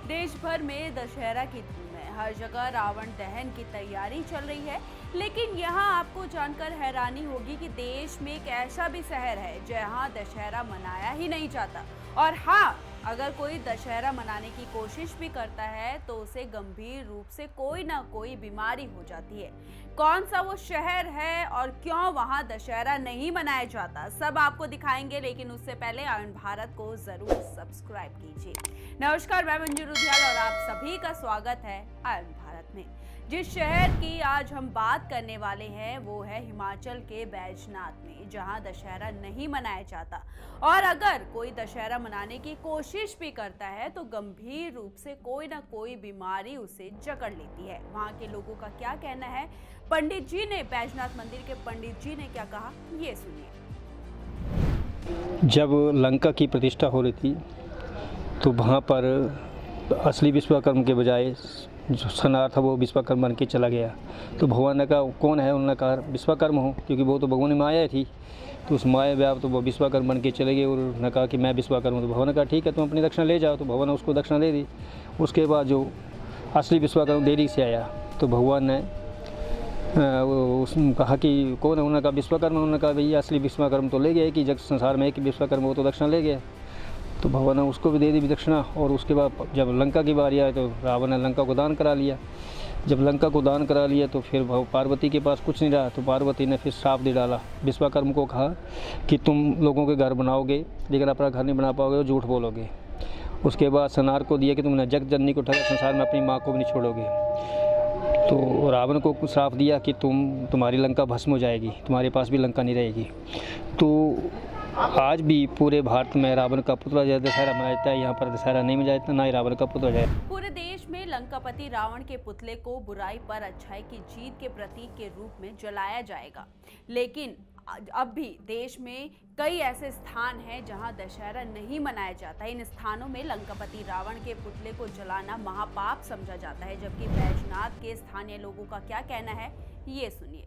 देश भर में दशहरा की धूम है। हर जगह रावण दहन की तैयारी चल रही है। लेकिन यहाँ आपको जानकर हैरानी होगी कि देश में एक ऐसा भी शहर है जहाँ दशहरा मनाया ही नहीं जाता। और हाँ, अगर कोई दशहरा मनाने की कोशिश भी करता है तो उसे गंभीर रूप से कोई ना कोई बीमारी हो जाती है। कौन सा वो शहर है और क्यों वहाँ दशहरा नहीं मनाया जाता, सब आपको दिखाएंगे। लेकिन उससे पहले आयन भारत को जरूर सब्सक्राइब कीजिए। नमस्कार, मैं मंजू रुधियाल और आप सभी का स्वागत है आयन भारत में। जिस शहर की आज हम बात करने वाले हैं वो है हिमाचल के बैजनाथ में, जहां दशहरा नहीं मनाया जाता। और अगर कोई दशहरा मनाने की कोशिश भी करता है तो गंभीर रूप से कोई ना कोई बीमारी उसे जकड़ लेती है। वहां के लोगों का क्या कहना है, पंडित जी ने, बैजनाथ मंदिर के पंडित जी ने क्या कहा, ये सुनिए। जब लंका की प्रतिष्ठा हो रही थी तो वहाँ पर असली विश्वकर्मा के बजाय जो सनार था वो विश्वकर्मा बन के चला गया। तो भगवान ने कहा कौन है, उन्होंने कहा विश्वकर्मा हूँ, क्योंकि वो तो भगवान की माया थी। तो उस माया व्याप तो वो विश्वकर्मा बन के चले गए और उन्होंने कहा कि मैं विश्वकर्मा हूँ। तो भगवान ने कहा ठीक है, तुम अपनी दक्षिणा ले जाओ। तो भगवान ने उसको दक्षिणा दे दी। उसके बाद जो असली विश्वकर्मा देरी से आया तो भगवान ने उसने कहा कि कौन है, उन्होंने कहा विश्वकर्मा। उन्होंने कहा भैया असली विश्वकर्मा तो ले गया कि जग संसार में एक विश्वकर्मा, वो तो दक्षिणा ले गया। तो भगवान ने उसको भी दे दी दक्षिणा। और उसके बाद जब लंका की बारी आई तो रावण ने लंका को दान करा लिया। जब लंका को दान करा लिया तो फिर पार्वती के पास कुछ नहीं रहा। तो पार्वती ने फिर श्राप दे डाला। विश्वकर्मा को कहा कि तुम लोगों के घर बनाओगे लेकिन अपना घर नहीं बना पाओगे और झूठ बोलोगे। उसके बाद सनार को दिया कि तुमने जग जननी को ठगा, संसार में अपनी माँ को भी नहीं छोड़ोगे। तो रावण को श्राप दिया कि तुम्हारी लंका भस्म हो जाएगी, तुम्हारे पास भी लंका नहीं रहेगी। तो आज भी पूरे भारत में रावण का पुतला दशहरा मनाया जाता है। यहाँ पर दशहरा नहीं मनाया जाता, ना ही रावण का पुतला जाए। पूरे देश में लंकापति रावण के पुतले को बुराई पर अच्छाई की जीत के प्रतीक के रूप में जलाया जाएगा। लेकिन अब भी देश में कई ऐसे स्थान हैं जहां दशहरा नहीं मनाया जाता। इन स्थानों में लंकापति रावण के पुतले को जलाना महापाप समझा जाता है। जबकि बैजनाथ के स्थानीय लोगों का क्या कहना है, ये सुनिए।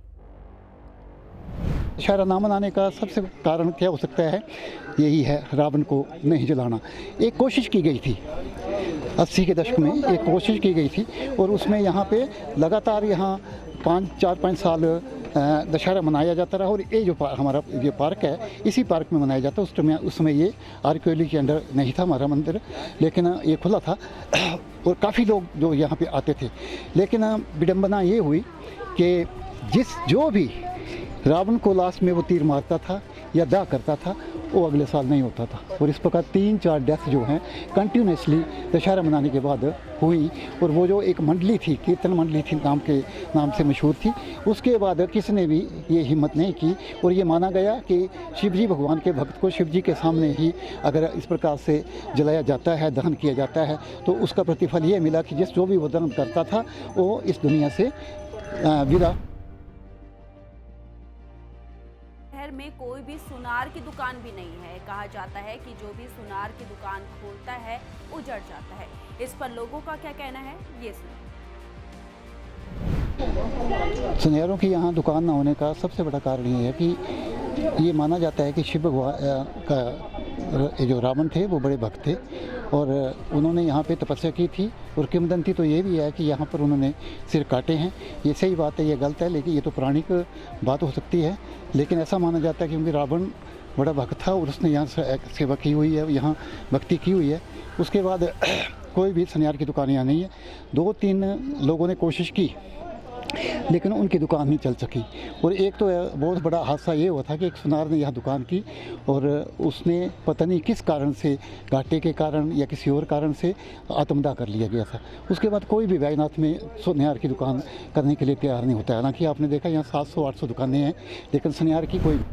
दशहरा ना मनाने का सबसे कारण क्या हो सकता है, यही है रावण को नहीं जलाना। एक कोशिश की गई थी 80 के दशक में, एक कोशिश की गई थी और उसमें यहाँ पे लगातार यहाँ 4-5 साल दशहरा मनाया जाता रहा। और ये जो हमारा ये पार्क है, इसी पार्क में मनाया जाता है। उस समय ये आर्कियोलॉजी के अंडर नहीं था हमारा मंदिर, लेकिन ये खुला था और काफ़ी लोग जो यहाँ पे आते थे। लेकिन विडंबना ये हुई कि जो भी रावण को लास्ट में वो तीर मारता था या दाह करता था, वो अगले साल नहीं होता था। और इस प्रकार 3-4 डेथ जो हैं कंटिन्यूसली दशहरा मनाने के बाद हुई। और वो जो एक मंडली थी, कीर्तन मंडली थी नाम से मशहूर थी, उसके बाद किसी ने भी ये हिम्मत नहीं की। और ये माना गया कि शिवजी भगवान के भक्त को शिवजी के सामने ही अगर इस प्रकार से जलाया जाता है, दहन किया जाता है, तो उसका प्रतिफल ये मिला कि जो भी वो दहन करता था वो इस दुनिया से विदा। में कोई भी सुनार की दुकान भी नहीं है। कहा जाता है कि जो भी सुनार की दुकान खोलता है उजड़ जाता है। इस पर लोगों का क्या कहना है, ये सुनिए। सुनहरों की यहाँ दुकान ना होने का सबसे बड़ा कारण ये है कि ये माना जाता है कि शिव भगवान का जो रावण थे वो बड़े भक्त थे और उन्होंने यहाँ पे तपस्या की थी। और किंवदंती तो ये भी है कि यहाँ पर उन्होंने सिर काटे हैं। ये सही बात है, ये गलत है, लेकिन ये तो पौराणिक बात हो सकती है। लेकिन ऐसा माना जाता है क्योंकि रावण बड़ा भक्त था और उसने यहाँ सेवा की हुई है, यहाँ भक्ति की हुई है। उसके बाद कोई भी सुनहर की दुकान यहाँ नहीं है। 2-3 लोगों ने कोशिश की लेकिन उनकी दुकान नहीं चल सकी। और एक तो बहुत बड़ा हादसा ये हुआ था कि एक सुनार ने यहाँ दुकान की और उसने पता नहीं किस कारण से, घाटे के कारण या किसी और कारण से आत्मदाह कर लिया गया था। उसके बाद कोई भी बैजनाथ में सुनहर की दुकान करने के लिए तैयार नहीं होता है। हालांकि आपने देखा यहाँ 700-800 दुकानें हैं, लेकिन सुनहर की कोई।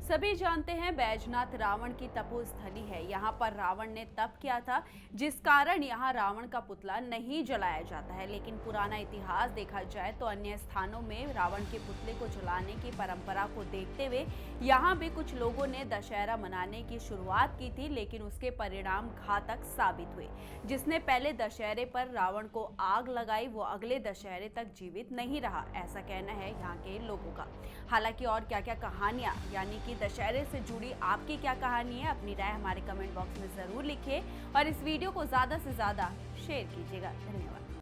सभी जानते हैं बैजनाथ रावण की तपोस्थली है। यहाँ पर रावण ने तप किया था, जिस कारण यहाँ रावण का पुतला नहीं जलाया जाता है। लेकिन पुराना इतिहास देखा जाए तो अन्य स्थानों में रावण के पुतले को जलाने की परंपरा को देखते हुए यहाँ भी कुछ लोगों ने दशहरा मनाने की शुरुआत की थी। लेकिन उसके परिणाम घातक साबित हुए। जिसने पहले दशहरे पर रावण को आग लगाई वो अगले दशहरे तक जीवित नहीं रहा, ऐसा कहना है यहाँ के लोगों का। हालांकि और क्या क्या कहानियां यानी कि दशहरे से जुड़ी आपकी क्या कहानी है, अपनी राय हमारे कमेंट बॉक्स में ज़रूर लिखिए और इस वीडियो को ज़्यादा से ज़्यादा शेयर कीजिएगा। धन्यवाद।